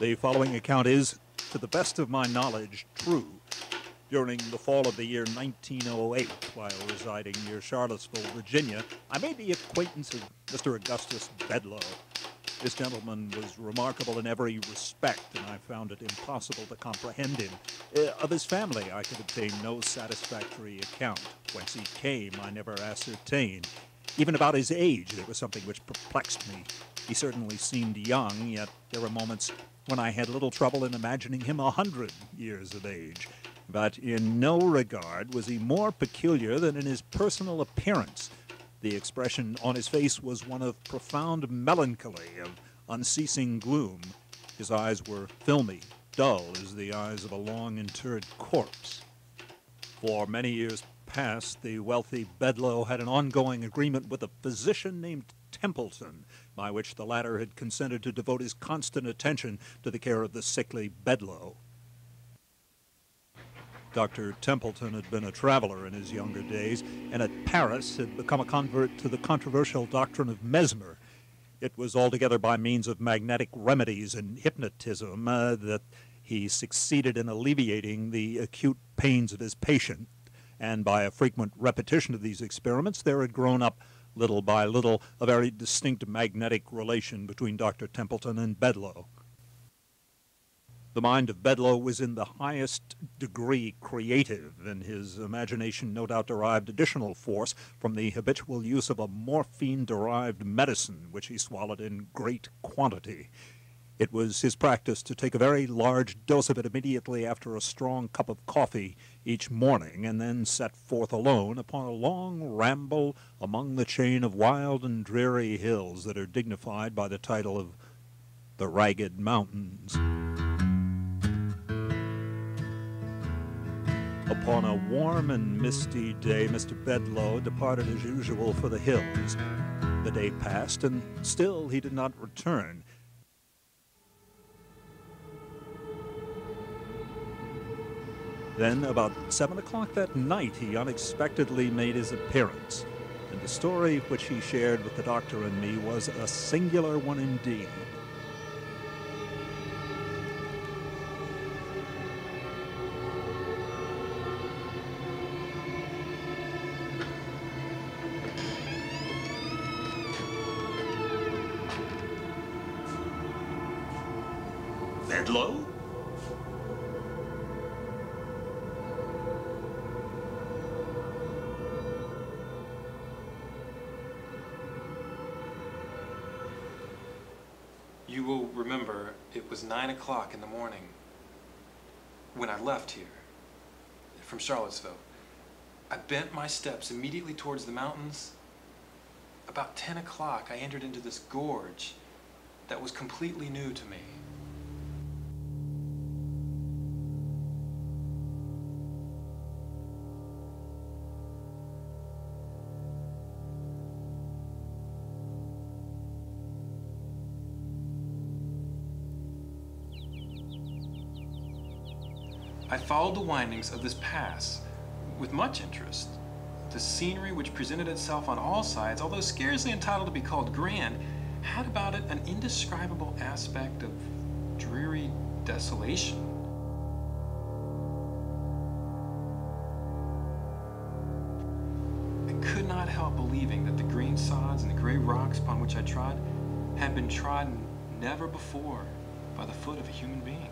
The following account is, to the best of my knowledge, true. During the fall of the year 1908, while residing near Charlottesville, Virginia, I made the acquaintance of Mr. Augustus Bedloe. This gentleman was remarkable in every respect, and I found it impossible to comprehend him. Of his family, I could obtain no satisfactory account. Whence he came, I never ascertained. Even about his age, there was something which perplexed me. He certainly seemed young, yet there were moments when I had little trouble in imagining him 100 years of age. But in no regard was he more peculiar than in his personal appearance. The expression on his face was one of profound melancholy, of unceasing gloom. His eyes were filmy, dull as the eyes of a long-interred corpse. For many years past, the wealthy Bedloe had an ongoing agreement with a physician named Templeton, by which the latter had consented to devote his constant attention to the care of the sickly Bedloe. Dr. Templeton had been a traveler in his younger days, and at Paris had become a convert to the controversial doctrine of Mesmer. It was altogether by means of magnetic remedies and hypnotism that he succeeded in alleviating the acute pains of his patient, and by a frequent repetition of these experiments there had grown up, little by little, a very distinct magnetic relation between Dr. Templeton and Bedloe. The mind of Bedloe was in the highest degree creative, and his imagination no doubt derived additional force from the habitual use of a morphine-derived medicine, which he swallowed in great quantity. It was his practice to take a very large dose of it immediately after a strong cup of coffee each morning, and then set forth alone upon a long ramble among the chain of wild and dreary hills that are dignified by the title of the Ragged Mountains. Upon a warm and misty day, Mr. Bedloe departed as usual for the hills. The day passed, and still he did not return. Then, about 7 o'clock that night, he unexpectedly made his appearance, and the story which he shared with the doctor and me was a singular one indeed. Bedloe? You will remember it was 9 o'clock in the morning when I left here from Charlottesville. I bent my steps immediately towards the mountains. About 10 o'clock, I entered into this gorge that was completely new to me. I followed the windings of this pass with much interest. The scenery which presented itself on all sides, although scarcely entitled to be called grand, had about it an indescribable aspect of dreary desolation. I could not help believing that the green sods and the gray rocks upon which I trod had been trodden never before by the foot of a human being.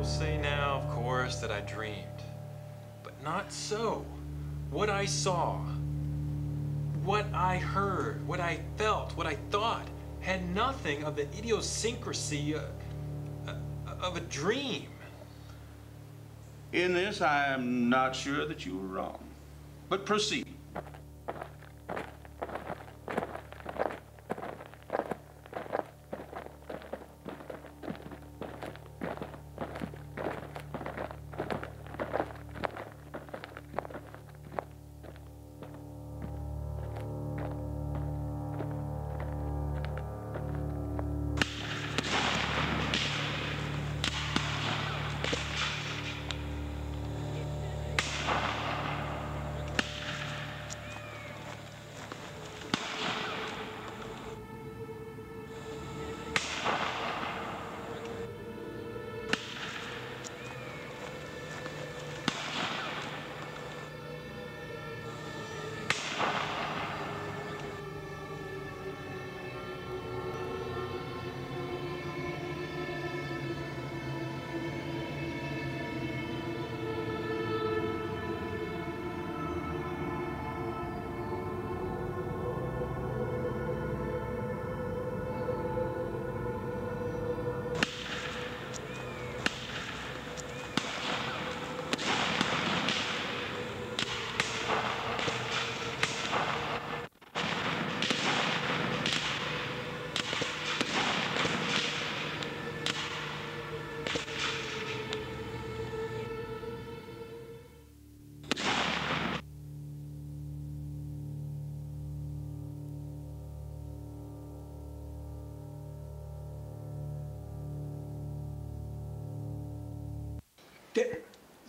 Say now, of course, that I dreamed, but not so. What I saw, what I heard, what I felt, what I thought had nothing of the idiosyncrasy of a dream. In this, I am not sure that you were wrong. But proceed.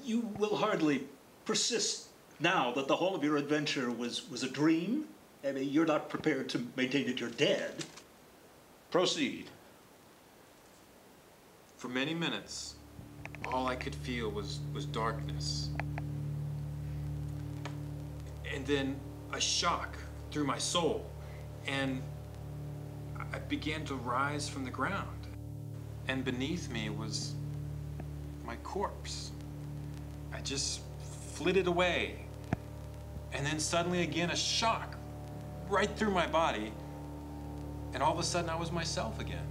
You will hardly persist now that the whole of your adventure was a dream? I mean, you're not prepared to maintain that you're dead. Proceed. For many minutes, all I could feel was darkness. And then a shock through my soul, and I began to rise from the ground. And beneath me was my corpse. I just flitted away. And then suddenly again, a shock right through my body, and all of a sudden I was myself again.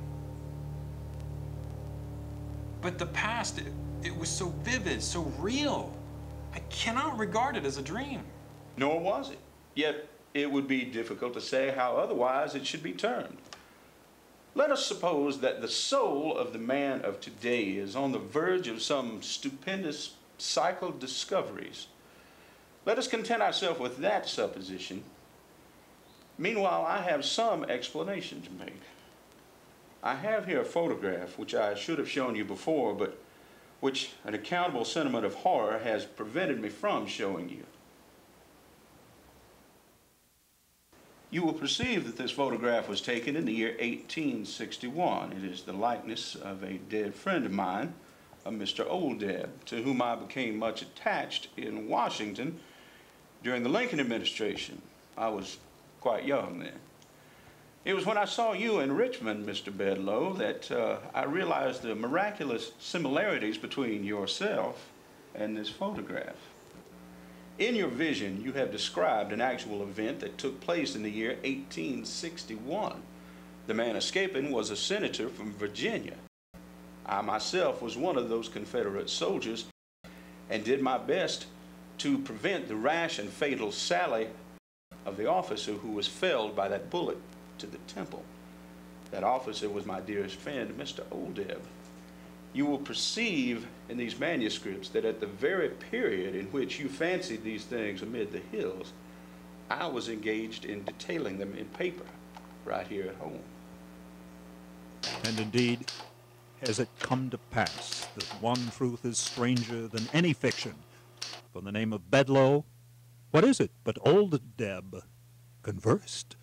But the past, it was so vivid, so real. I cannot regard it as a dream. Nor was it. Yet it would be difficult to say how otherwise it should be termed. Let us suppose that the soul of the man of today is on the verge of some stupendous cycle discoveries. Let us content ourselves with that supposition. Meanwhile, I have some explanation to make. I have here a photograph which I should have shown you before, but which an accountable sentiment of horror has prevented me from showing you. You will perceive that this photograph was taken in the year 1861. It is the likeness of a dead friend of mine, a Mr. Oldeb, to whom I became much attached in Washington during the Lincoln administration. I was quite young then. It was when I saw you in Richmond, Mr. Bedloe, that I realized the miraculous similarities between yourself and this photograph. In your vision, you have described an actual event that took place in the year 1861. The man escaping was a senator from Virginia. I myself was one of those Confederate soldiers and did my best to prevent the rash and fatal sally of the officer who was felled by that bullet to the temple. That officer was my dearest friend, Mr. Oldeb. You will perceive in these manuscripts that at the very period in which you fancied these things amid the hills, I was engaged in detailing them in paper right here at home. And indeed, has it come to pass that one truth is stranger than any fiction? For the name of Bedloe, what is it but Oldeb conversed?